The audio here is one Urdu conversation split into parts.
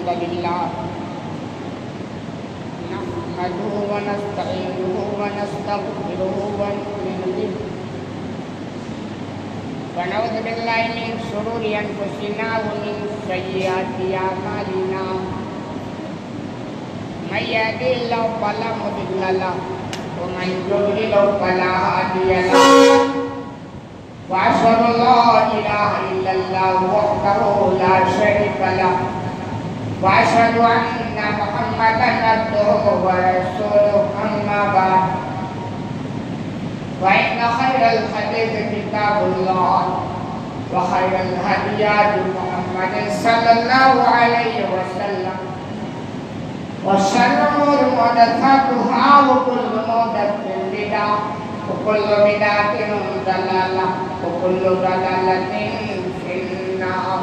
لله نحمده ونستعينه ونستغفره ونؤمن به ونعوذ بالله من شرور أنفسنا ومن سيئات أعمالنا من يهده الله فلا مضل له ومن يضلل فلا هادي له وأشهد أن لا إله إلا الله وحده لا شريك له وأشهد أن محمدا عبده ورسوله أما بعد فإن خير الحديث كتاب الله وخير الهدي هدي محمد صلى الله عليه وسلم وشر الأمور محدثاتها وكل محدثة بدعة وكل بدعة ضلالة وكل ضلالة في النار.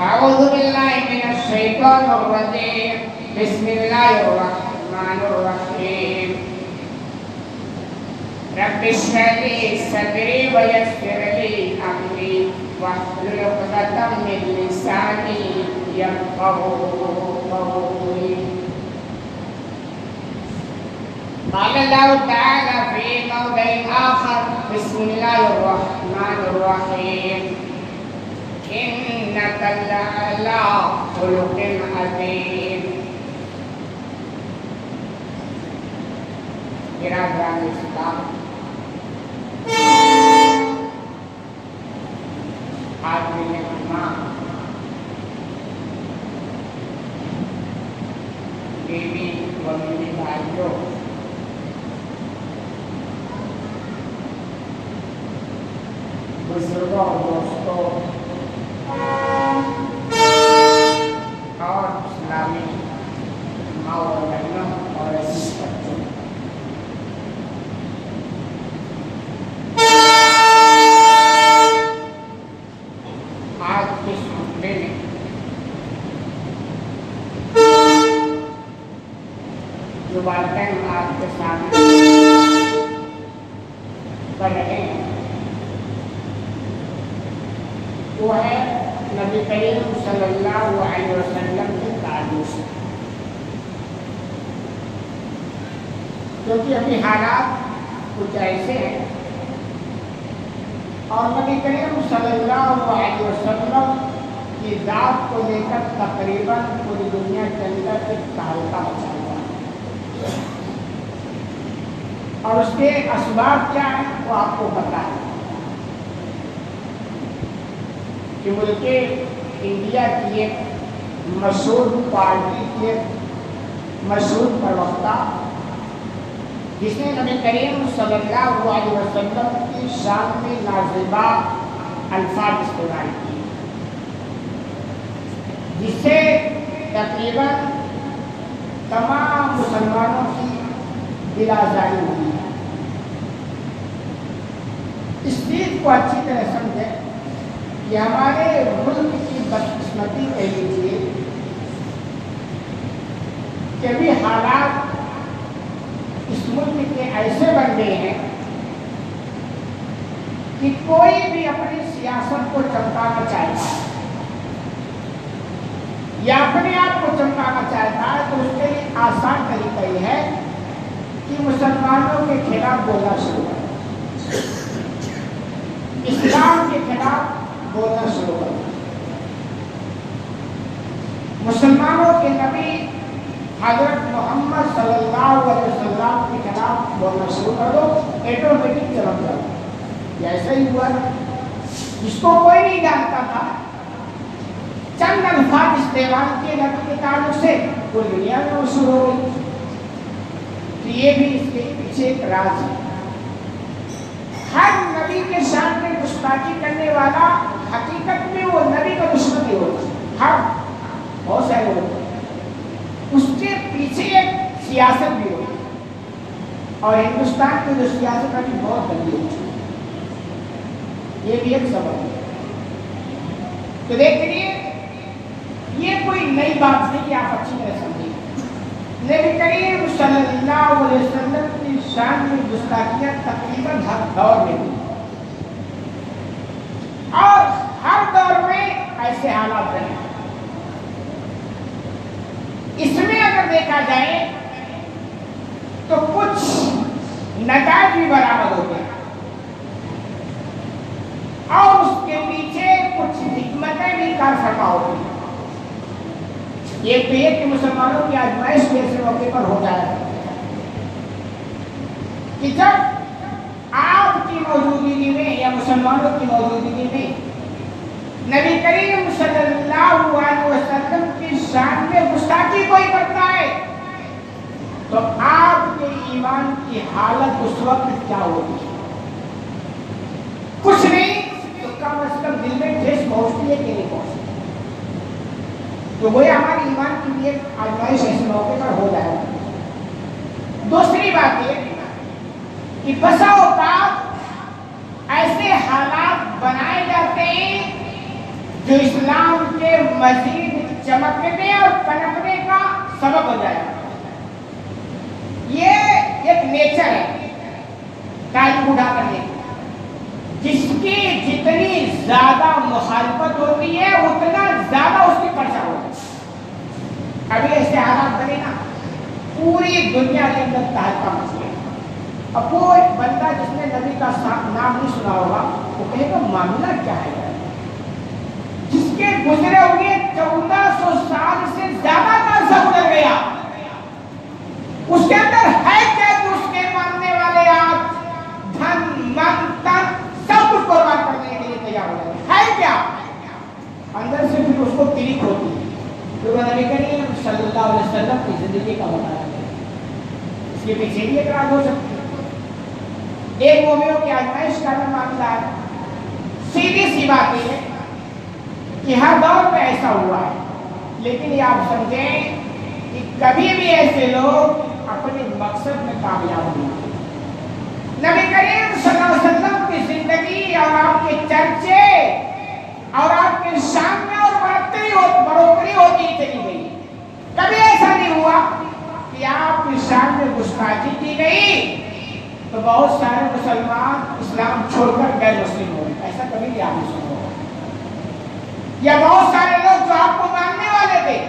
أعوذ بالله من الشيطان الرجيم. بسم الله الرحمن الرحيم. رب اشرح لي صدري ويسر لي أمري واحلل عقدة من لساني يفقهوا قولي. قال الله تعالى في موضع آخر. بسم الله الرحمن الرحيم. إنك لعلى خلق عظيم. برادران اسلام، حاضرین اجتماع، بیوی و میرے بھائیوں، بزرگوں اور دوستوں اور اسلامی ماں و بہنوں اور عزیز بچوں، آج اس خطبے میں جو باتیں آپ کے سامنے کر رہے ہیں وہ ہے نبی کریم صلی اللہ علیہ وسلم کے تعلق سے، کیونکہ ابھی حالات کچھ ایسے ہیں اور نبی کریم صلی اللہ علیہ وسلم کی ذات کو لے کر تقریباً پوری دنیا کے اندر ایک تہلکہ مچا ہوا ہے، اور اس کے اسباب کیا ہیں وہ آپ کو پتہ ہے کہ ملک انڈیا کی ایک مشہور پارٹی کے مشہور پروقتا جس نے نبی کریم صلی اللہ علیہ وسلم کی شان میں نازیبا الفاظ استعمال کیے، جس سے تقریباً تمام مسلمانوں کی دل آزاری ہوئی ہے۔ اس چیز کو اچھی طرح سمجھیں کہ ہمارے ملک کی بدقسمتی کہہ لیجیے کہ ابھی حالات اس ملک کے ایسے بن گئے ہیں کہ کوئی بھی اپنی سیاست کو چمکانا چاہتا ہے یا اپنے آپ کو چمکانا چاہتا ہے تو اس کے لیے آسان طریقہ یہ ہے کہ مسلمانوں کے خلاف بولنا شروع کرے، اسلام کے خلاف بولنا شروع کرو، مسلمانوں کے نبی حضرت محمد صلی اللہ علیہ وسلم کے خلاف بولنا شروع کر دو، ایٹومیٹک چمک جاؤ۔ ایسا ہی ہوا نا، جس کو کوئی نہیں جانتا تھا، چند الفاظ استعمال کیے نبی کے تعلق سے پوری دنیا میں مشہور ہو گئی۔ تو یہ بھی اس کے پیچھے ایک راز ہے۔ ہر نبی کے شان میں گستاخی کرنے والا حقیقت میں وہ نبی کا دشمن ہی ہوتا ہے، ہر بہت سارے لوگ، اس کے پیچھے ایک سیاست بھی ہوتی ہے، اور ہندوستان کی جو سیاست ابھی بہت گندی ہو چکی ہے، یہ بھی ایک سبب ہے۔ تو دیکھیے یہ کوئی نئی بات نہیں کہ آپ اچھی طرح سمجھیں، نبی کریم صلی اللہ علیہ وسلم کی شان میں گستاخیاں تقریباً ہر دور میں ہوئی، اور ہر دور میں ایسے حالات رہے، اس میں اگر دیکھا جائے تو کچھ نتائج بھی برآمد ہوتے ہیں اور اس کے پیچھے کچھ حکمتیں بھی کار فرما ہوتی ہیں. ایک تو یہ کہ مسلمانوں کی آزمائش کے ایسے موقع پر ہو جائے کہ جب آپ کی موجودگی میں یا مسلمانوں کی موجودگی میں نبی کریم صلی اللہ علیہ وسلم کی شان میں گستاخی کوئی کرتا ہے تو آپ کے ایمان کی حالت اس وقت کیا ہوگی؟ کچھ نہیں تو کم از کم دل میں ٹھیس پہنچتی ہے کہ نہیں پہنچتی. تو وہ ہمارے ایمان کی لیے آزمائش ایسے موقع پر ہو جائے. دوسری بات یہ کہ بسا اوقات ایسے حالات بنائے جاتے ہیں جو اسلام کے مزید چمکنے اور پنپنے کا سبب ہو جائے. یہ ایک نیچر ہے ٹائم بوڑھا کرنے کی. جس کی جتنی زیادہ مخالفت ہوتی ہے اتنا زیادہ اس کی پرچہ ہوتا ہے. ابھی ایسے حالات بنے نا پوری دنیا کے اندر تہلکہ مچ گیا. اب وہ ایک بندہ جس نے نبی کا نام نہیں سنا ہوگا وہ کہے گا معاملہ کیا ہے جس کے گزرے ہوئے 1400 سال سے زیادہ کا عرصہ گزر گیا اس کے اندر ہے کیا کہ اس کے ماننے والے آج دھن من تن سب کچھ قربان کرنے کے لیے تیار ہو جائے. ہے کیا اندر سے پھر اس کو تلک ہوتی ہے. تو نبی کریم صلی اللہ علیہ وسلم کی زندگی کا بتایا ہے. اس کے پیچھے بھی ایک راز ہو سکتی ہے. ایک مومنوں کی آزمائش کا معاملہ ہے. سیدھی سی بات یہ ہے کہ ہر دور میں ایسا ہوا ہے لیکن یہ آپ سمجھیں کہ کبھی بھی ایسے لوگ اپنے مقصد میں کامیاب نہیں. نبی کریم صلی اللہ علیہ وسلم کی زندگی اور آپ کے چرچے اور آپ کے شان میں اور بڑھوتری ہوتی چلی گئی. کبھی ایسا نہیں ہوا کہ آپ کی شان میں گستاخی کی گئی تو بہت سارے مسلمان اسلام چھوڑ کر غیر مسلم ہو گئے. ایسا کبھی نہیں آپ نے سنا ہوگا. یا بہت سارے لوگ جو آپ کو ماننے والے تھے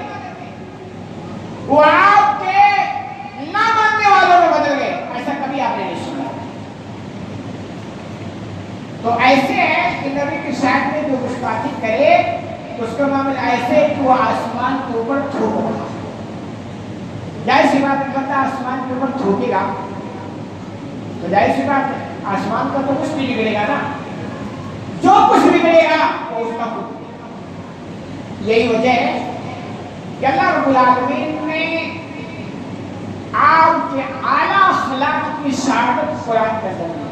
وہ آپ کے نہ ماننے والوں میں بدل گئے. ایسا کبھی آپ نے نہیں سنا. تو ایسے ہے کہ نبی کی شان میں جو گستاخی کرے تو اس کا معاملہ ایسے کہ وہ آسمان کے اوپر تھوک ہوگا. ظاہر سی بات ہے بندہ آسمان کے اوپر تھوکے گا تو ظاہر سی بات ہے آسمان کا تو کچھ نہیں بگڑے گا نا. جو کچھ بگڑے گا وہ اس کا خود. یہی وجہ ہے کہ اللہ رب العالمین نے آپ کے اعلیٰ اخلاق کی شہادت قرآن کے اندر دی.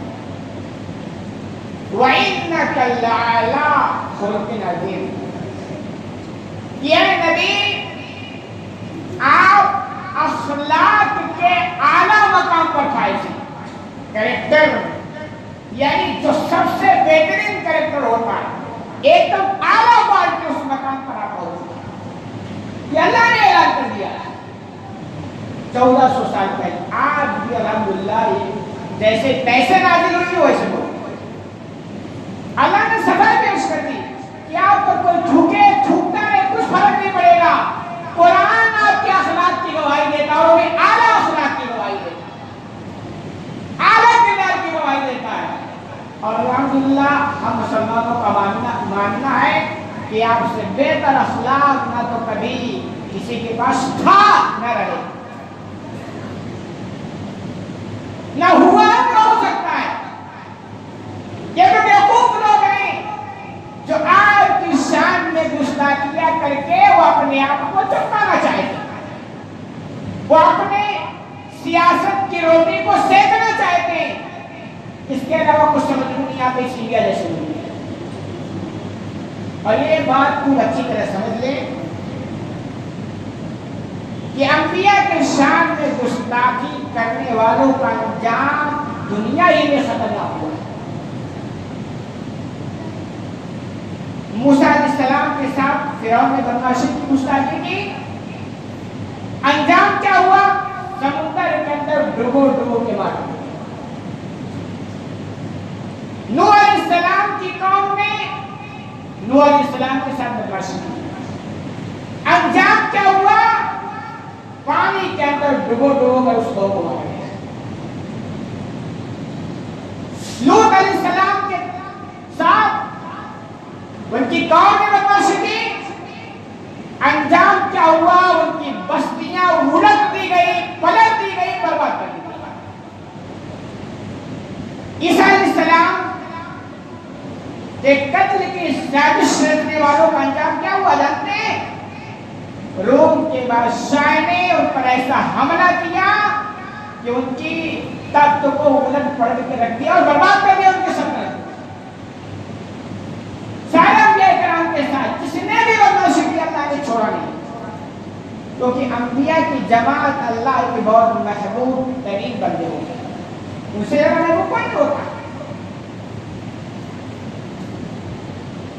وَإِنَّكَ لَعَلَىٰ خُلُقٍ عَظِيمٍ. یہ نبی آپ اخلاق کے اعلیٰ مقام پر فائز ہیں. کریکٹر یعنی جو سب سے بہترین کریکٹر ہوتا ہے ایک دم اعلیٰ بات کے اس مقام پر آتا ہوتا ہے. یہ اللہ نے اعلان کر دیا 1400 سال پہلے. آج بھی الحمدللہ جیسے تیسے نازل ہوئی ویسے ہو. اللہ نے سزا پیش کر دی کہ آپ پر کوئی تھوکے تھوکتا ہے کچھ فرق نہیں پڑے گا. قرآن آپ کے اخلاق کی گواہی دیتا ہے اور وہ اعلیٰ اخلاق کی گواہی دیتا ہے, اعلیٰ کردار کی گواہی دیتا ہے. اور الحمدللہ ہم مسلمانوں کا ماننا ہے کہ آپ سے بہتر اخلاق نہ تو کبھی کسی کے پاس تھا نہ رہے, نہ ہوا نہ ہو سکتا ہے. یہ تو بیوقوف لوگ ہیں جو آپ کی شان میں گستاخیاں کر کے وہ اپنے آپ کو چمکانا چاہتے ہیں. وہ اپنے سیاست کی روٹی کو سینکنا چاہتے ہیں. اس کے علاوہ کچھ سمجھ نہیں آتے اس انڈیا جیسے نہیں. اور یہ بات خوب اچھی طرح سمجھ لیں کہ انبیاء کے شان میں گستاخی کرنے والوں کا انجام دنیا ہی میں خطرناک ہوا. موسیٰ علیہ السلام کے ساتھ فرعون نے بدمعاشی کی گستاخی کی. انجام کیا ہوا؟ سمندر کے اندر ڈبو ڈبو کے مارا. نوح علیہ السلام کی قوم نے نوح علیہ السلام کے ساتھ بدمعاشی کی. انجام کیا ہوا؟ پانی کے اندر ڈبو ڈبو کر اس کو مارا گیا۔ لوط علیہ السلام کے ساتھ ان کی قوم نے بدماشی کی، انجام کیا ہوا؟ ان کی بستیاں الٹ دی گئی، پلٹ دی گئی، برباد کر دی گئی۔ عیسیٰ علیہ السلام کے قتل کی سازش رچنے والوں کا انجام کیا ہوا جانتے ہیں؟ روم کے بادشاہ نے ان پر ایسا حملہ کیا کہ ان کی تخت کو الٹ پلٹ کے رکھ دیا اور برباد کر دیا ان کے سلطنت۔ سارے انبیاء کرام کے ساتھ جس نے بھی بدماشی کی اللہ نے چھوڑا نہیں، کیونکہ انبیاء کی جماعت اللہ کے بہت محبوب ترین بندے ہوتے ہیں، ان سے زیادہ محبوب کوئی نہیں ہوتا۔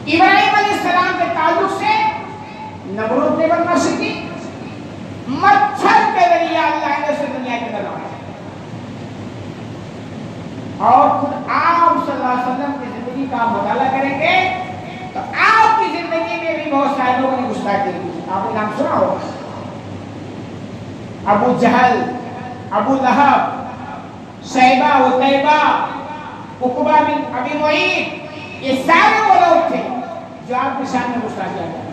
ابراہیم علیہ السلام کے تعلق سے نمرود نے بدماشی کی، مچھر کے ذریعے اللہ نے اسے دنیا کے اندر لایا، اور خود آپ صلی اللہ علیہ وسلم کی زندگی کا مطالعہ کریں گے تو آپ کی زندگی میں بھی بہت سارے لوگوں نے گستاخی کی۔ آپ نے نام سنا ہوگا، ابو جہل، ابو لہب، شیبہ عتیبہ، عقبہ بن ابی معیط، یہ سارے وہ لوگ تھے جو آپ کے سامنے گستاخی کیا۔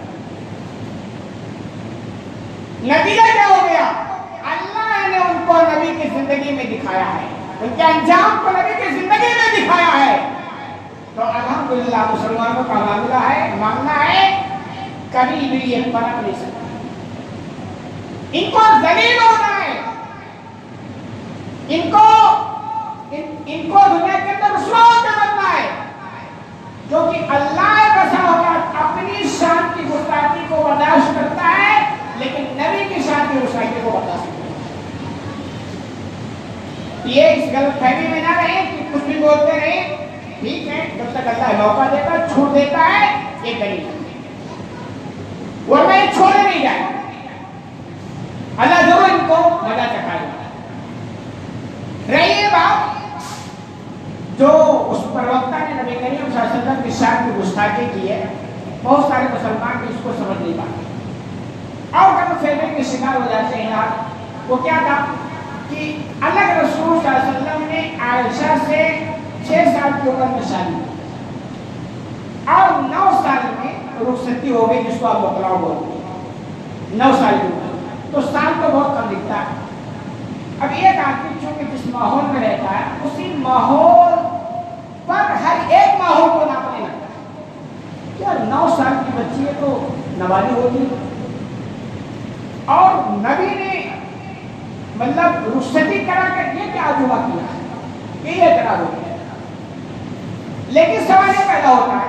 نتیجہ کیا ہو گیا؟ اللہ نے ان کو نبی کی زندگی میں دکھایا ہے، ان کے انجام کو نبی کی زندگی میں دکھایا ہے۔ تو الحمدللہ مسلمانوں کا معاملہ ہے، ماننا ہے کبھی بھی یہ پنپ نہیں سکتا، ان کو ذلیل ہونا ہے، ان کو دنیا کے اندر رسوا ہوتے بننا ہے، کیونکہ اللہ بسا اوقات اپنی شان کی گستاخی کو برداشت کرتا ہے لیکن نبی کی شان کی گستاخی کو برداشت کرتا ہے۔ یہ اس غلط فہمی میں نہ رہے کہ کچھ بھی بولتے رہے، ٹھیک ہے، جب تک اللہ موقع دیتا ہے، چھوٹ دیتا ہے، یہ کریں ورنہ یہ چھوڑے نہیں جائے، اللہ ضرور ان کو مزہ چکھائے گا۔ رہی یہ بات جو اس پروکتا نے نبی کریم صلی اللہ علیہ وسلم کی شان کی گستاخی کی ہے، بہت سارے مسلمان بھی اس کو سمجھ نہیں پاتے اور غلط فہمی کے شکار ہو جاتے ہیں۔ یار وہ کیا تھا کہ اللہ کے رسول صلی اللہ علیہ وسلم نے عائشہ سے 6 سال کی عمر میں شادی کی اور 9 سال میں رخصتی ہو گئی، جس کو آپ بکلاؤ بولتے ہیں، 9 سال کی عمر، تو سال تو بہت کم دکھتا ہے۔ اب ایک آدمی چونکہ جس ماحول میں رہتا ہے اسی ماحول پر ہر ایک ماحول کو ناپنے لگتا ہے، کیا 9 سال کی بچی ہے تو نابالغ ہوگی، اور نبی نے مطلب رخصتی کرا کر یہ کیا عجوبہ کیا، یہ اعتراض ہو گیا۔ لیکن سوال یہ پیدا ہوتا ہے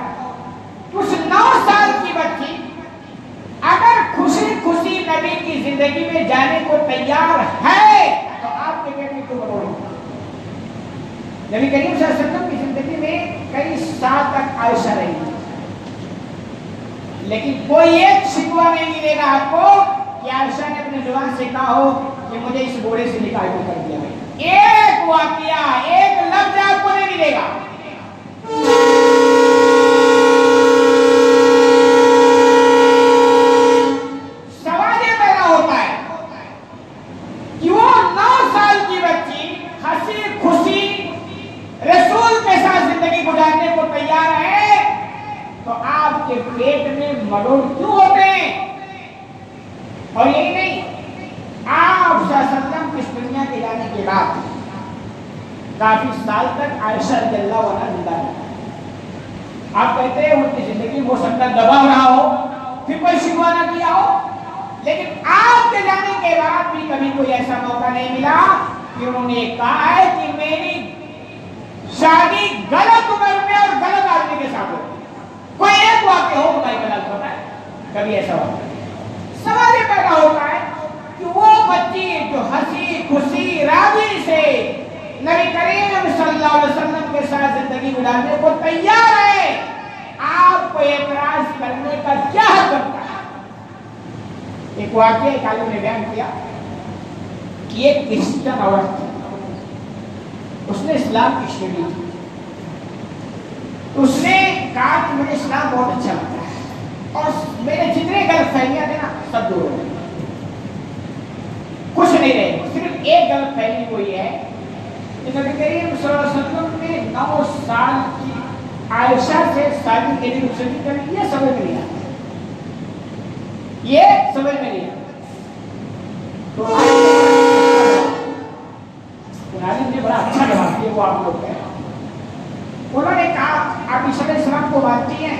کہ اس 9 سال کی بچی اگر خوشی خوشی نبی کی زندگی میں جانے کو تیار ہے تو آپ کے بیٹے کو بڑھو۔ نبی کریم صلی اللہ علیہ وسلم کی زندگی میں کئی سال تک عائشہ رہی، لیکن کوئی ایک شکوہ نہیں ملے گا آپ کو کہ عائشہ نے اپنے زبان سے کہا ہو کہ مجھے اس بوڑھے سے نکاح کو کر دیا ہے۔ ایک واقعہ، ایک لفظ آپ کو نہیں ملے گا۔ سوال یہ پیدا ہوتا ہے کہ وہ 9 سال کی بچی ہنسی خوشی رسول کے ساتھ زندگی گزارنے کو تیار ہے تو آپ کے پیٹ میں مروڑ کیوں ہوتے ہیں؟ اور یہی نہیں، آپ صلی اللہ علیہ وسلم کی اس دنیا کے جانے کے بعد کافی سال تک عائشہ رضی اللہ عنہا زندہ رہی۔ آپ کہتے ہیں ان کی زندگی ہو سکتا ہے دبا رہا ہو، پھر کوئی شکوہ نہ کیا ہو، لیکن آپ کے جانے کے بعد بھی کبھی کوئی ایسا موقع نہیں ملا کہ انہوں نے کہا ہے کہ میری شادی غلط عمر میں اور غلط آدمی کے ساتھ ہو۔ کوئی ایک واقعہ ہو بھائی غلط ہوتا ہے، کبھی ایسا ہوتا ہے۔ سوال یہ پیدا ہوتا ہے کہ وہ بچی جو ہنسی خوشی راضی سے نبی کریم صلی اللہ علیہ وسلم کے ساتھ زندگی گزارنے کو تیار ہے، آپ کو اعتراض کرنے کا کیا حق بنتا ہے؟ ایک واقعہ ایک عالم نے بیان کیا کہ ایک کرسچن عورت تھی، اس نے اسلام کی شریعت دی، اس نے کہا کہ مجھے اسلام بہت اچھا لگتا ہے اور میرے جتنے غلط فہمیاں تھے نا سب دور ہو گئے۔ نہیں رہے گی. صرف ایک غلط فہمی ہوئی ہے کہ نبی کریم صلی اللہ علیہ وسلم نے 9 سال کی عائشہ سے شادی کے لیے رخصتی کر لی. یہ سمجھ میں نہیں آتا, یہ سمجھ میں نہیں آتا. تو عالم نے بڑا اچھا جواب دیا, وہ آپ لوگ ہیں. انہوں نے کہا آپ عیسیٰ علیہ السلام کو مانتی ہیں؟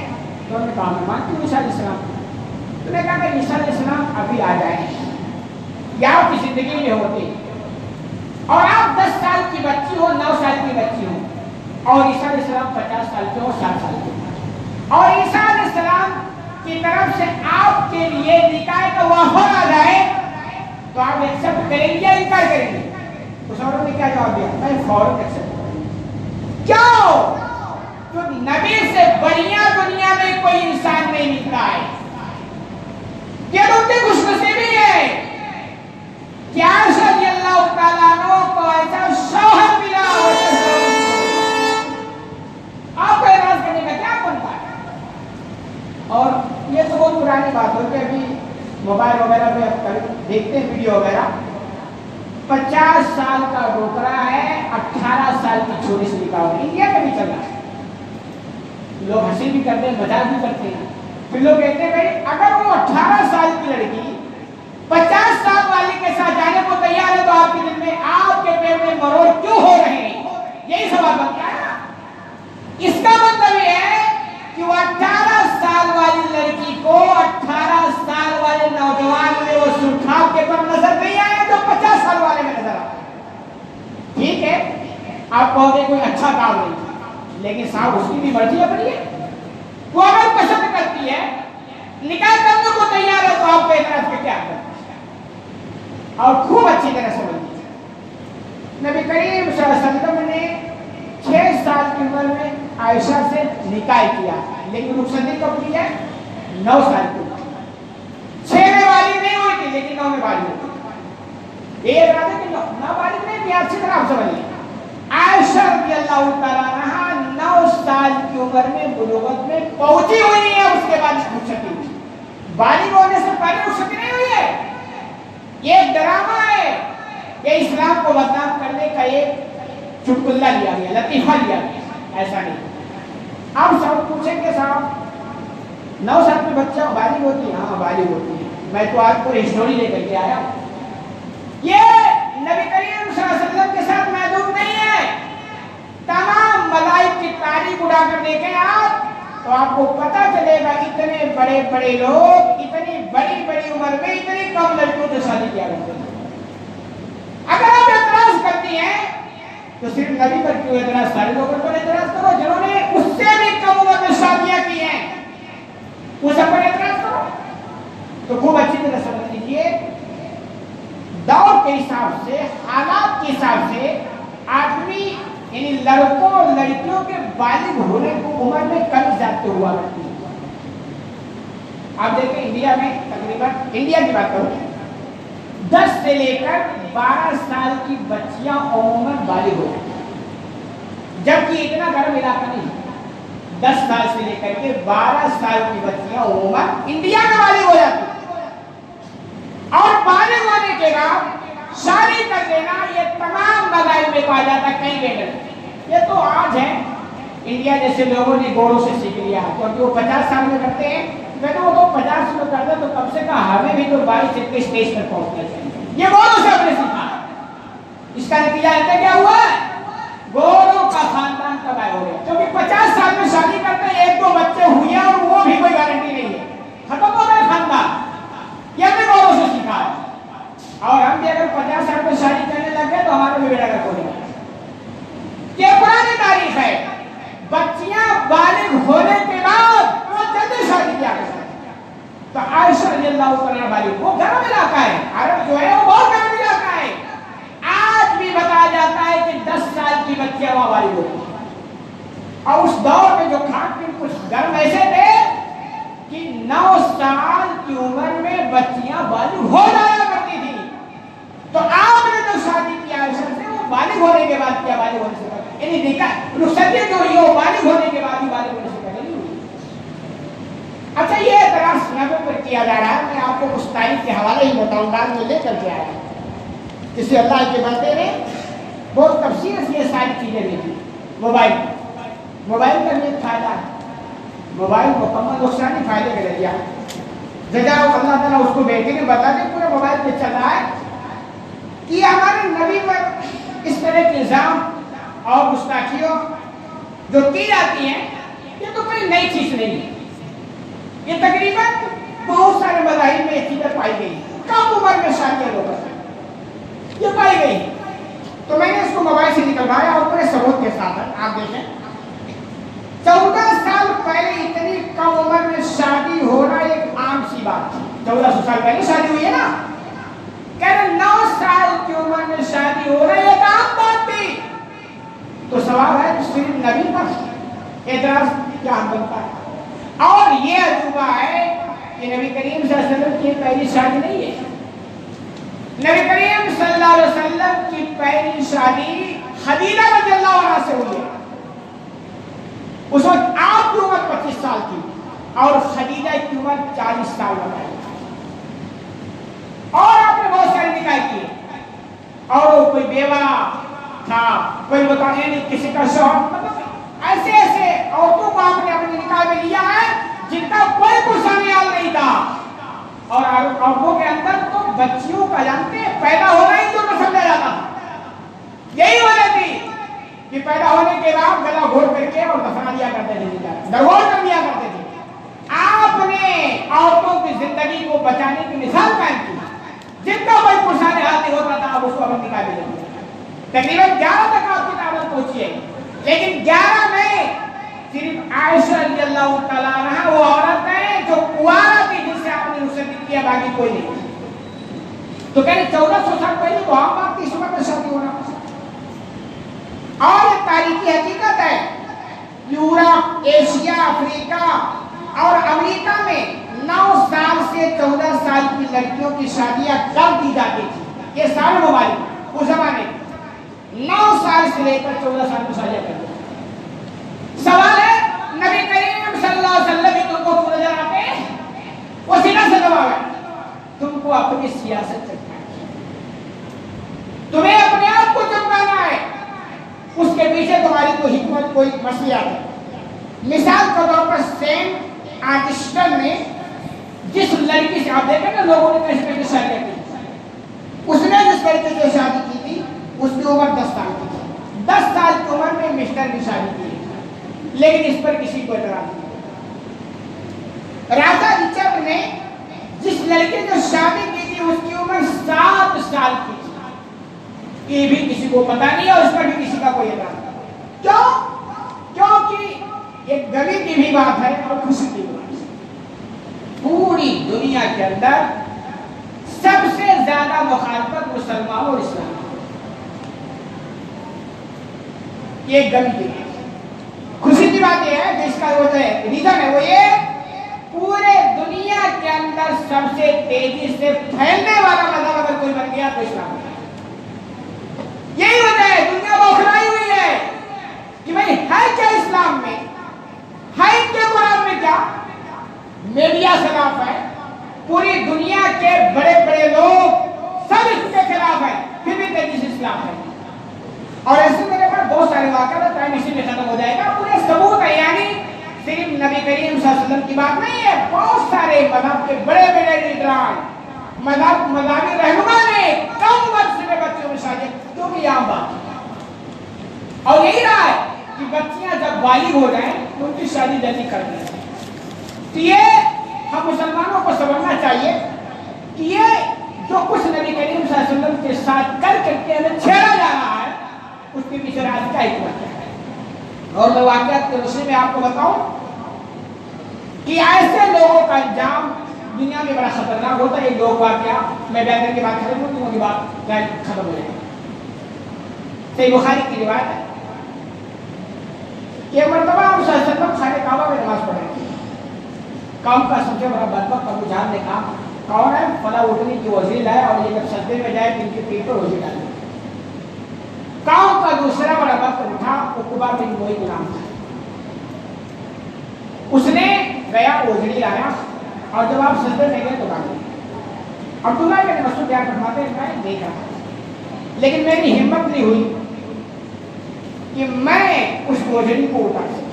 تو انہوں نے کہا میں مانتی ہوں عیسیٰ علیہ السلام. تو نے کہا کہ عیسیٰ علیہ السلام ابھی آ جائیں یا آپ کی زندگی میں ہوتے اور آپ 10 سال کی بچی ہو, 9 سال کی بچی ہو, اور عیسیٰ علیہ السلام 50 سال کے ہو, 60 سال کے ہو, اور عیسیٰ علیہ السلام کی طرف سے آپ کے لیے نکاح کا وعدہ آ جائے تو آپ ایکسپٹ کریں گے یا انکار کریں گے؟ اس عورت نے کیا جواب دیا؟ میں فوراً ایکسپٹ کروں گی. کیوں؟ جو نبی سے بڑھیا دنیا میں کوئی انسان نہیں ملتا ہے. یہ تو ان کی خوش نصیبی ہے کہ عائشہ رضی اللہ تعالیٰ عنہ کو ایسا شوہر ملا. آپ کو اعتراض کرنے کا کیا بنتا ہے؟ اور یہ تو بہت پرانی بات ہو کہ ابھی موبائل وغیرہ پہ دیکھتے ہیں ویڈیو وغیرہ. 50 سال کا ڈوکرا ہے, 18 سال کی چھوٹی سی نکاح ہے. انڈیا میں بھی چل رہا ہے. لوگ ہنسی بھی کرتے ہیں, مزاق بھی کرتے ہیں. پھر لوگ کہتے ہیں بھائی اگر وہ 18 سال کی لڑکی 50 سال والی کے ساتھ جانے کو تیار ہے تو آپ کے دل میں, آپ کے پیٹ میں مروڑ کیوں ہو رہے ہیں؟ یہی سوال بنتا ہے نا. اس کا مطلب یہ ہے کہ وہ 18 سال والی لڑکی کو 18 سال والے نوجوان میں وہ سرخاب کے پر نظر نہیں آئے جو 50 سال والے میں نظر آئے. ٹھیک ہے, آپ کہو گے کوئی اچھا کام نہیں, لیکن صاحب اس کی بھی مرضی اپنی ہے. وہ اگر پسند کرتی ہے, نکاح کرنے کو تیار ہے, تو آپ کو اعتراض کے کیا کریں؟ اور خوب اچھی طرح سمجھ لیجیے, نبی کریم صلی اللہ علیہ وسلم نے 6 سال کی عمر میں عائشہ سے نکاح کیا, لیکن رخصتی کب کی ہے؟ 9 سال کی. 6 میں بالغ نہیں ہوئی تھی, لیکن 9 میں بالغ ہوئی تھی. یہ بات ہے کہ 9 بالغ نہیں تھی. اچھی طرح آپ سمجھ لیجیے, عائشہ رضی اللہ تعالیٰ عنہا 9 سال کی عمر میں بلوغت میں پہنچی ہوئی ہے, اس کے بعد رخصتی ہوئی. بالغ ہونے سے پہلے رخصتی نہیں ہوئی ہے. یہ ایک ڈرامہ ہے, یہ اسلام کو بدنام کرنے کا ایک چٹکلا لیا گیا, لطیفہ لیا گیا, ایسا نہیں. آپ سب پوچھیں گے صاحب 9 سال میں بچہ بالغ ہوتی ہے؟ ہاں بالغ ہوتی ہے. میں تو آج پوری ہسٹوری لے کر کے آیا. یہ نبی کریم صلی اللہ علیہ وسلم کے ساتھ محدود نہیں ہے. تمام مذاہب کی تاریخ اڑا کر دیکھیں آپ تو آپ کو پتا چلے گا اتنے بڑے بڑے لوگ اتنی بڑی بڑی عمر میں اتنی کم لڑکیوں سے شادی کیا کرتے ہیں. اگر آپ اعتراض کرتی ہیں تو صرف نبی پر کیوں اعتراض, سارے لوگوں پر اعتراض کرو جنہوں نے اس سے بھی کم عمر میں شادیاں کی ہیں, وہ سب پر اعتراض کرو. تو خوب اچھی طرح سمجھ لیجیے, دور کے حساب سے, حالات کے حساب سے آدمی یعنی لڑکوں اور لڑکیوں کے بالغ ہونے کو عمر میں کم زیادہ ہوا کرتی ہے. آپ دیکھیں انڈیا میں تقریباً, انڈیا کی بات کروں, 10 سے لے کر 12 سال کی بچیاں عموماً بالغ ہو جاتی ہیں, جبکہ اتنا گرم علاقہ نہیں. 10 سال سے لے کر کے 12 سال کی بچیاں عموماً انڈیا میں بالغ ہو جاتی ہیں. اور بالغ ہونے کے بعد شادی کر دینا یہ تمام مذاہب میں پایا جاتا ہے, کہیں بھی نہیں. یہ تو آج ہے, انڈیا جیسے لوگوں نے گوروں سے سیکھ لیا, کیونکہ وہ 50 سال میں کرتے ہیں. میں تو وہ تو 50 میں کرتے تو کم سے کم ہمیں بھی تو 22 کے اسٹیج پر پہنچنا چاہیے. یہ گوروں سے ہم نے سیکھا. اس کا نتیجہ ایسا کیا ہوا ہے, گوروں کا خاندان تباہ ہو گیا, کیونکہ 50 سال میں شادی کرتے ہیں, 1-2 بچے ہوئے اور وہ بھی کوئی گارنٹی نہیں ہے, ختم ہو گئے خاندان. یہ ہم نے گوروں سے سیکھا ہے. اور ہم بھی اگر 50 سال میں شادی کرنے لگے تو ہمارا بھی بیٹا کا کوئی نہیں. یہ پرانی تاریخ ہے. بچیاں بالغ ہونے کے بعد وہ جلدی شادی کیا کرتے ہیں. تو عائشہ رضی اللہ تعالیٰ بالغ, وہ گرم علاقہ ہے, عرب جو ہے وہ بہت گرم علاقہ ہے. آج بھی بتایا جاتا ہے کہ 10 سال کی بچیاں وہاں بالغ ہوتی ہیں. اور اس دور میں جو کھان پین کچھ گرم ایسے تھے کہ 9 سال کی عمر میں بچیاں بالغ ہو جایا کرتی تھی. تو آپ نے جو شادی کی عائشہ سے وہ بالغ ہونے کے بعد کیا, بالغ ہونے سے پہلے, یعنی دیکھا رخصتی جو ہوئی وہ بالغ ہونے کے بعد ہی, بالغ ہونے سے پہلے نہیں ہوئی. اچھا یہ اعتراض یہاں پر کیا جا رہا ہے, میں آپ کو کچھ تاریخ کے حوالے ہی بتاؤں گا, میں لے کر کے آیا. جس سے اللہ کے بندے نے بہت تفصیل سے یہ ساری چیزیں دیکھی. موبائل کا یہ فائدہ ہے. موبائل مکمل نقصان نہیں، فائدے کا ذریعہ ہے. جزا اللہ تعالیٰ اس کو بیٹے نے بتا دیں پورے موبائل پہ چل رہا ہے کہ ہمارے نبی پر اس طرح کے الزام اور گستاخیوں جو کی جاتی ہیں یہ تو کوئی نئی چیز نہیں ہے. یہ تقریباً بہت سارے مذاہب میں یہ چیزیں پائی گئی. کم عمر میں شادیاں لوگ یہ پائی گئی. تو میں نے اس کو موبائل سے نکلوایا اور پورے ثبوت کے ساتھ آپ دیکھیں 14 سال پہلے اتنی کم عمر میں شادی ہونا ایک عام سی بات تھی. 1400 سال پہلے شادی ہوئی ہے نا. کہہ رہے 9 سال کی عمر میں شادی ہو رہی ہے ایک عام بات تھی. تو سوال ہے صرف نبی پر اعتراض کیا بنتا ہے؟ اور یہ عجوبہ ہے کہ نبی کریم صلی اللہ علیہ وسلم کی پہلی شادی نہیں ہے. نبی کریم صلی اللہ علیہ وسلم کی پہلی شادی خدیجہ رضی اللہ عنہا سے ہوئی ہے. اس وقت آپ کی عمر 25 سال تھی اور خدیجہ کی عمر 40 سال بتائی. اور آپ نے بہت سارے نکاح کیے اور کوئی بیوہ تھا، کوئی بتانے نہیں کسی کا شوہر، مطلب ایسے ایسے عورتوں کو آپ نے اپنے نکاح میں لیا ہے جن کا کوئی پرسانیال نہیں تھا. اور عورتوں کے اندر تو بچیوں کا جانتے ہیں پیدا ہونا ہی جو نہ سمجھا جاتا تھا. یہی وجہ تھی کہ پیدا ہونے کے بعد گلا گھوٹ کر کے اور دفنا دیا کرتے تھے، درگور کر دیا کرتے تھے. آپ نے عورتوں کی زندگی کو بچانے کی مثال قائم کی. جن کا کوئی پرسان حال نہیں ہوتا تھا آپ اس کو اپنے نکاح میں لیں گے. تقریباً 11 تک آپ کی دعوت پہنچی ہے، لیکن 11 میں صرف عائشہ رضی اللہ تعالیٰ عنہا وہ عورت ہے جو کنوارا تھی جس سے آپ نے رخصت کیا، باقی کوئی نہیں. تو کہہ رہے 1400 سال پہلے تو عام بات کی عمر میں شادی ہونا. اور یہ تاریخی حقیقت ہے. یورپ، ایشیا، افریقہ اور امریکہ میں 9 سال سے 14 سال کی لڑکیوں کی شادیاں کر دی جاتی تھی. یہ سارے ممالک اس زمانے 9 سال سے لے کر 14 سال کی شادیاں کر دی. سوال ہے نبی کریم صلی اللہ علیہ وسلم تم کو کیوں نظر آتے ہیں؟ وہ سیدھا سا جواب ہے تم کو اپنی سیاست چمکانی ہے، تمہیں اپنے آپ کو چمکانا ہے. اس کے پیچھے تمہاری کوئی حکمت، کوئی مصلحت ہے. مثال کے طور پر سینٹ آگسٹن نے جس لڑکی سے آپ دیکھیں نا لوگوں نے کیسے کیسے شادیاں کی، اس نے جس لڑکی سے شادی کی تھی اس کی عمر 10 سال کی تھی. 10 سال کی عمر میں مسٹر کی شادی کی، لیکن اس پر کسی کو اعتراض نہیں. راجا رچرڈ نے جس لڑکی سے شادی کی تھی اس کی عمر 7 سال کی تھی. یہ بھی کسی کو پتا نہیں ہے، اس پر بھی کسی کا کوئی اعتراض نہیں. کیوں؟ کیونکہ یہ غمی کی بھی بات ہے اور خوشی کی بات ہے. پوری دنیا کے اندر سب سے زیادہ مخالفت مسلمانوں اور اسلام، یہ غمی کی بات ہے. خوشی کی بات یہ ہے کہ اس کا وہ جو ہے ریزن ہے وہ یہ پورے دنیا کے اندر سب سے تیزی سے پھیلنے والا مذہب اگر کوئی بن گیا تو اسلام ہے. یہی وجہ ہے دنیا بوکھلائی ہوئی ہے کہ بھائی ہے کیا اسلام میں، ہے کیا قرآن میں، کیا میڈیا خلاف ہے، پوری دنیا کے بڑے بڑے لوگ سب اس کے خلاف ہیں، پھر بھی تیزی سے اسلام ہے. اور ایسے میرے پاس بہت سارے واقعات، ٹائم اسی میں ختم ہو جائے گا. پورے ثبوت ہے، یعنی صرف نبی کریم صلی اللہ علیہ وسلم کی بات نہیں ہے، بہت سارے مذہب کے بڑے بڑے لیڈران، مذہبی رہنما نے کم عمر سے بچوں میں شادی کیونکہ یہ عام بات ہے. اور یہی رہا ہے کہ بچیاں جب بالغ ہو جائیں تو ان کی شادی جلدی کر دیں. تو یہ ہم مسلمانوں کو سمجھنا چاہیے کہ یہ جو کچھ نبی کریم صلی اللہ علیہ وسلم کے ساتھ کر کے ہمیں چھیڑا جا رہا ہے اس کے پیچھے راز کیا حکمت ہے. اور میں واقعات کے روشنی میں آپ کو بتاؤں کہ ایسے لوگوں کا انجام دنیا میں بڑا خطرناک ہوتا ہے. ایک لوگ واقعہ میں بیان کی بات ختم ہوتی ہوں کی بات ختم ہو جائے گی. صحیح بخاری کی روایت ہے کہ مرتبہ ہم صلی اللہ علیہ وسلم خانہ کعبہ میں نماز پڑھ رہے تھے. قوم کا سب سے بڑا بدبخت ابو جہل نے کہا کون ہے؟ فلاں اٹھنی کی وزیر لائے اور یہ جب سجدے میں جائے تو ان کے پیٹ پر وزیر ڈالے. قوم کا دوسرا بڑا بخت اٹھا عقبہ بن معیط نام تھا. اس نے گیا وزری لایا اور جب آپ سجدے میں گئے تو ڈالے. عبداللہ بن مسعود بیان فرماتے ہیں میں دیکھا لیکن میری ہمت نہیں ہوئی کہ میں اس بوجھڑی کو اٹھا سکوں۔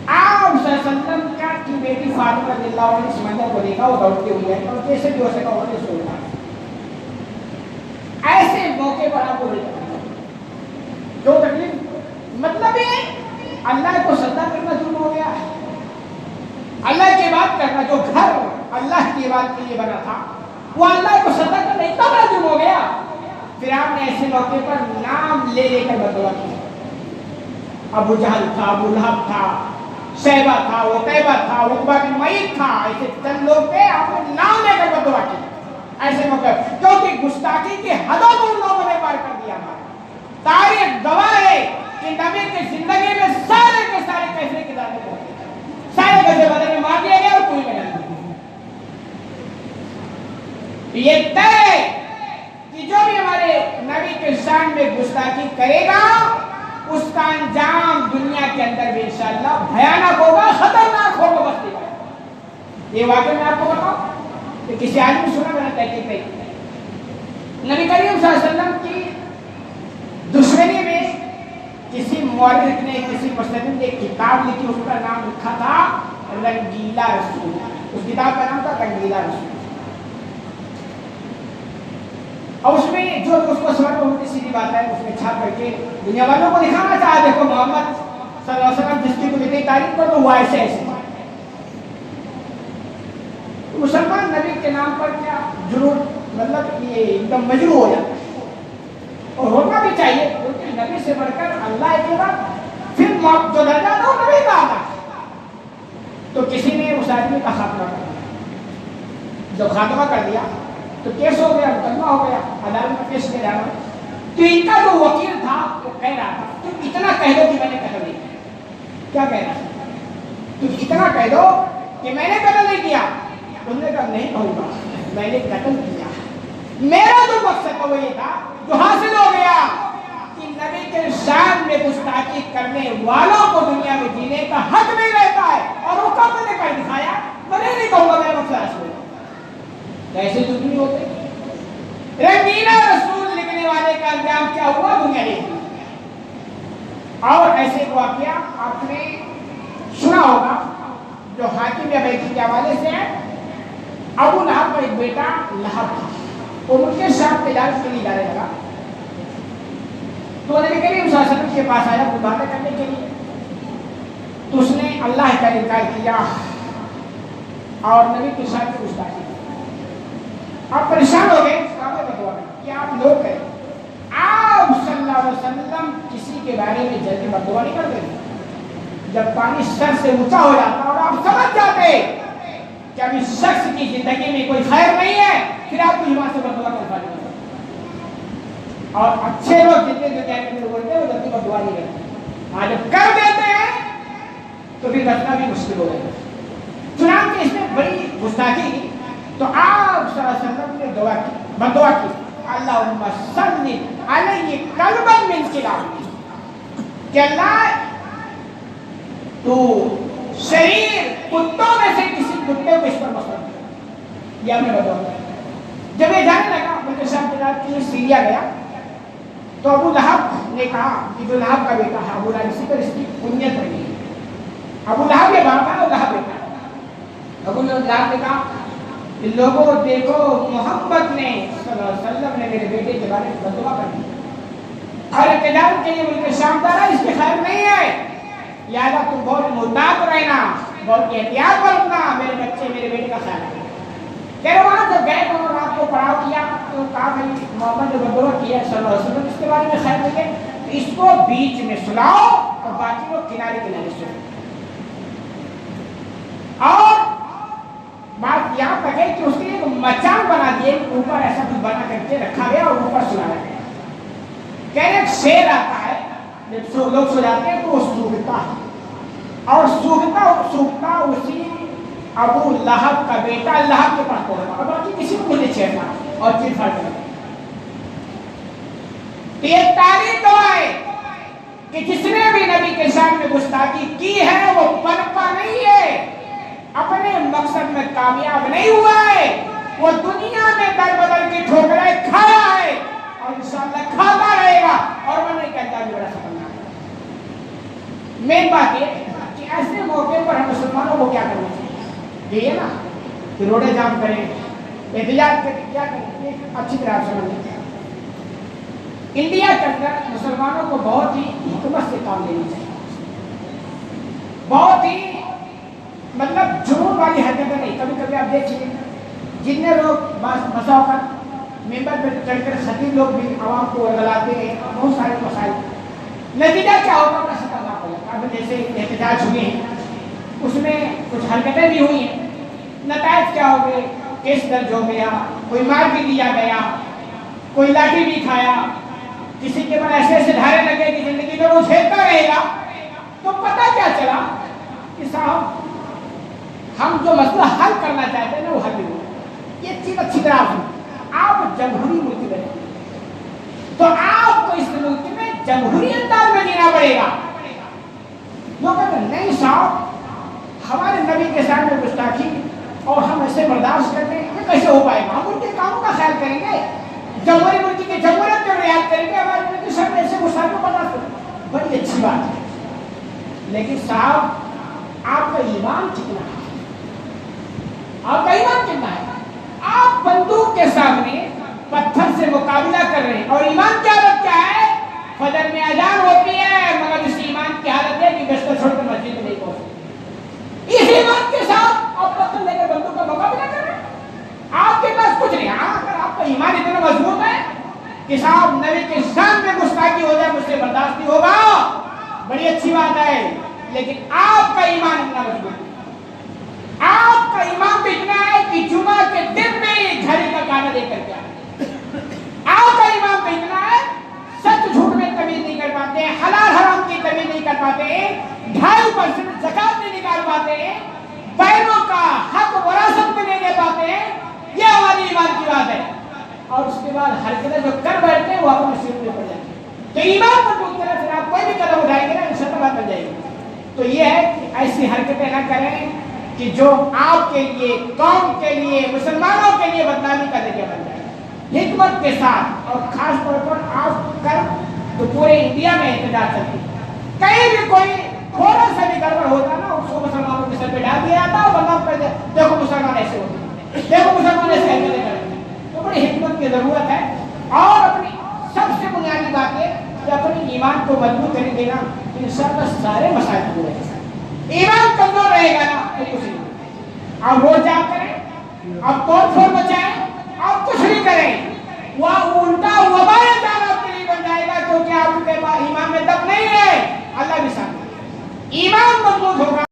آپ صلی اللہ علیہ وسلم کا کی بیٹی فاطمہ رضی اللہ عنہ نے اس منظر کو دیکھا، وہ دوڑتے ہوئے آئی اور جیسے بھی ہو سکا انہوں نے سوچا۔ ایسے موقع پر آپ کو جو تکلیف مطلب یہ اللہ کو سجدہ کرنا ظلم ہو گیا، اللہ کی بات کرنا، جو گھر اللہ کی بات کے لیے بنا تھا وہ اللہ کو سجدہ کرنا اتنا بڑا ظلم ہو گیا۔ پھر آپ نے ایسے موقع پر نام لے لے کر بددعا کی۔ ابو جہل تھا، ابو لہب تھا، شیبہ تھا، عتیبہ تھا، عقبہ بن معیط تھا، ایسے چند لوگ تھے، آپ نے نام لے کر بددعا کی ایسے موقع، کیونکہ گستاخی کی حدوں کو ان لوگوں نے پار کر دیا تھا۔ تاریخ گواہ ہے کہ نبی کی زندگی میں سارے کے سارے کیسے کی دعوت ہوتے، سارے کیسے بدل میں مار دیا گیا اور کوئی نہیں۔ یہ طے ہے کہ جو بھی ہمارے نبی کے شان میں گستاخی کرے گا اس کا انجام دنیا کے اندر بھی انشاءاللہ بھیانک ہوگا، خطرناک ہوگا۔ بس یہ واقعہ میں آپ کو بتاؤں کہ کسی آدمی سنا، میں نے تحقیق نہیں، نبی کریم صلی اللہ علیہ وسلم کی دشمنی میں کسی مورخ نے، کسی مصنف نے ایک کتاب لکھی، اس کا نام لکھا تھا رنگیلا رسول۔ اس کتاب کا نام تھا رنگیلا رسول، اور اس میں جو اس کو سمجھ میں ہوتی سیدھی بات ہے اس میں چھاپ کر کے دنیا والوں کو دکھانا چاہا، دیکھو محمد صلی اللہ علیہ وسلم جس کی تم اتنی تعریف کر دو وہ ایسے ایسے۔ مسلمان نبی کے نام پر کیا ضرور مطلب یہ ایک دم مجروح ہو جاتا ہے، اور ہونا بھی چاہیے، کیونکہ نبی سے بڑھ کر اللہ کے بعد پھر جو درجہ تھا وہ نبی کا آتا۔ تو کسی نے اس آدمی کا خاتمہ کر دیا، جب خاتمہ کر دیا تو کیس ہو گیا، مقدمہ ہو گیا، عدالت میں پیش کیا جانا۔ تو ان کا جو وکیل تھا وہ کہہ رہا تھا تم اتنا کہہ دو کہ میں نے قتل نہیں کیا۔ کیا کہہ رہا تھا؟ تم اتنا کہہ دو کہ میں نے قتل نہیں کیا۔ انہوں نے کہا نہیں کہوں گا، میں نے قتل کیا۔ میرا جو مقصد تھا وہ یہ تھا جو حاصل ہو گیا کہ نبی کے شان میں گستاخی کرنے والوں کو دنیا میں جینے کا حق نہیں رہتا ہے، اور وہ کب میں نے کر دکھایا، میں نہیں کہوں گا میرا مقصد حاصل ہو۔ ایسے تو نہیں ہوتے۔ رنگیلا رسول لکھنے والے کا انجام کیا ہوا دنیا دیکھی۔ اور ایسے ایک واقعہ آپ نے سنا ہوگا جو حاکم یا بیتی کے حوالے سے ہے۔ ابو لہب کا ایک بیٹا لہب تھا، وہ ان کے ساتھ تجارت کے لیے جانے لگا، تو نبی کریم صلی اللہ علیہ وسلم کے پاس آیا کوئی باتیں کرنے کے لیے، تو اس نے اللہ کا انکار کیا اور نبی کے ساتھ گستاخی کی۔ آپ پریشان ہو گئے، کہ آپ لوگ ہیں، آپ صلی اللہ علیہ وسلم کسی کے بارے میں جلدی بددعا نہیں کرتے، جب پانی سر سے اونچا ہو جاتا اور آپ سمجھ جاتے کہ اب اس شخص کی زندگی میں کوئی خیر نہیں ہے، پھر آپ کو ایمان سے بددعا کرنا پڑتا۔ اور اچھے لوگ جتنے دنیا کے لوگ ہوتے ہیں وہ جلدی بددعا نہیں کرتے، آج جب کر دیتے ہیں تو پھر بچنا بھی مشکل ہو جاتا ہے۔ چنانچہ اس نے بڑی گستاخی کی، تو آپ صلی اللہ علیہ وسلم نے دعا کی، بددعا کی، اللہم صلی علیہ قلبا من کلاب، کہ اللہ تو شریر کتوں میں سے کسی کتے کو اس پر مسلط کر، یہ ہمیں بددعا کی۔ جب یہ جانے لگا ملک شام کے رات کی سیریا گیا، تو ابو لہب نے کہا کہ جو لہب کا بیٹا ہے ابو لہب، اسی پر اس کی کنیت رہی ہے، ابو لہب یہ باپ ہے اور لہب بیٹا ہے۔ ابو لہب نے کہا لوگوں دیکھو محمد نے صلی اللہ علیہ وسلم نے میرے بیٹے کے بارے میں بددعا کر دی، اور تجارت کے لیے ملک شام جا رہا ہے، اس کی خیر نہیں ہے، لہٰذا تم بہت محتاط رہنا، بہت احتیاط برتنا، میرے بچے میرے بیٹے کا خیال رکھنا۔ کہ وہاں جب گئے تو رات کو پڑاؤ کیا تو کہا کہ محمد نے بددعا کیا صلی اللہ علیہ وسلم، اس کے بارے میں خیر نہیں ہے، تو اس کو بیچ میں سلاؤ اور باقی لوگ کنارے کنارے سنو۔ اور بات یہاں تک ہے کہ اس کے لیے مچان بنا دیے، اوپر ایسا کچھ بنا کر کے رکھا گیا اور اوپر سلایا گیا۔ کہنے ایک شیر آتا ہے جب لوگ سو جاتے ہیں تو وہ سوکھتا ہے، اور سوکھتا اسی ابو لہب کا بیٹا لہب کے پاس پہنچا، اور باقی کسی کو نہیں چھیڑنا اور چیز پھاڑ کرنا۔ یہ تاریخ گواہ ہے کہ جس نے بھی نبی کے شان میں گستاخی کی ہے وہ پنپا نہیں ہے، اپنے مقصد میں کامیاب نہیں ہوا ہے، وہ دنیا میں در بدر کی ٹھوکریں کھایا ہے اور انشاءاللہ کھاتا رہے گا، اور وہ نہیں کہتا بھی بڑا خطرناک ہے۔ مین بات یہ کہ ایسے موقع پر ہم مسلمانوں کو کیا کرنا چاہیے؟ یہ ہے نا کہ روڈیں جام کریں، احتجاج کریں، کیا کریں؟ ایک اچھی طرح سمجھ لیں۔ انڈیا کے اندر مسلمانوں کو بہت ہی حکمت سے کام لینا چاہیے، بہت ہی مطلب جنون والی حرکتیں نہیں۔ کبھی کبھی آپ دیکھیے جتنے لوگ بسا اوقات ممبر پہ چڑھ کر خطیب لوگ بھی عوام کو ورگلاتے ہیں، بہت سارے مسائل، نتیجہ کیا ہوگا بڑا خطرناک ہو جاتا ہے۔ اب جیسے احتجاج ہوئے ہیں، اس میں کچھ حرکتیں بھی ہوئی ہیں، نتائج کیا ہو گئے؟ کیس درج ہو گیا، کوئی مار بھی دیا گیا، کوئی لاٹھی بھی کھایا، کسی کے بعد ایسے ایسے دھارے لگے کہ زندگی میں وہ جھیلتا رہے گا۔ تو پتہ کیا چلا کہ صاحب ہم جو مسئلہ حل کرنا چاہتے ہیں نا وہ حل نہیں ہوا۔ یہ چیز اچھی طرح سنیں، آپ جمہوری ملک میں رہتے تو آپ کو اس ملک میں جمہوری انداز میں جینا پڑے گا۔ لوگ کہتے ہیں نہیں صاحب ہمارے نبی کے سامنے گستاخی اور ہم ایسے برداشت کرتے ہیں، یہ کیسے ہو پائے گا؟ ہم ان کے کاموں کا خیال کریں گے، جمہوری ملک کی جمہوریت کو رعایت کریں گے، ہمارے نبی کے سامنے ایسے گستاخی کو برداشت کریں گے، بڑی اچھی بات ہے۔ لیکن صاحب آپ کا ایمان کتنا ہے؟ آپ کا ایمان کتنا ہے؟ آپ بندوق کے سامنے پتھر سے مقابلہ کر رہے ہیں، اور ایمان کی حالت کیا ہے؟ فجر میں اذان ہوتی ہے مگر اس ایمان کی حالت ہے کہ بستر چھوڑ کر مسجد میں نہیں پہنچتے۔ اس ایمان کے ساتھ آپ پتھر لے کر بندوق کا مقابلہ کر رہے ہیں، آپ کے پاس کچھ نہیں۔ ہاں اگر آپ کا ایمان اتنا مضبوط ہے کہ صاحب نبی کے شان میں گستاخی ہو جائے مجھ سے برداشت نہیں ہوگا، بڑی اچھی بات ہے، لیکن آپ کا ایمان اتنا مضبوط ہے، آپ کا ایمان تو اتنا ہے کہ جمعہ کے دن میں گھڑی کا گانا دے کر کے آپ کا ایمان تو اتنا ہے سچ جھوٹ میں تمیز نہیں کر پاتے، حلال حرام کی تمیز نہیں کر پاتے، 2.5% زکات نہیں نکال پاتے، بیروں کا حق وراثت میں نہیں دے پاتے، یہ ہماری ایمان کی بات ہے۔ اور اس کے بعد حرکتیں جو کر بیٹھتے ہیں وہ اپنے شروع میں پڑ جاتے ہیں۔ تو ایمان پر ٹوٹ کر پھر آپ کوئی بھی قدم اٹھائیں گے نا انشاءاللہ بات بن جائے گی۔ تو یہ ہے کہ ایسی حرکتیں نہ کریں کہ جو آپ کے لیے، قوم کے لیے، مسلمانوں کے لیے بدنامی کا ذریعہ بن جائے۔ حکمت کے ساتھ، اور خاص طور پر آپ کر تو پورے انڈیا میں احتجاج چلتی ہے، کہیں بھی کوئی تھوڑا سا بھی گڑبڑ ہوتا نا اس کو مسلمانوں کے سر پہ ڈال دیا جاتا اور بدنام کر دیا، دیکھو مسلمان ایسے ہوتے ہیں، دیکھو مسلمان ایسے حرکتیں کرتے ہیں۔ تو بڑی حکمت کی ضرورت ہے، اور اپنی سب سے بنیادی بات ہے کہ اپنی ایمان کو مضبوط کریں گے نا انشاءاللہ سارے مسائل پورے ہو جائیں گے۔ ایمان کمزور رہے گا نا تو کچھ نہیں۔ آپ روز جام کریں، آپ توڑ پھوڑ مچائیں، آپ کچھ نہیں کریں، وہ الٹا وبال جان آپ کے لیے بن جائے گا، کیونکہ آپ کے پاس ایمان میں دم نہیں ہے۔ اللہ بھی ساتھ ایمان مضبوط ہوگا۔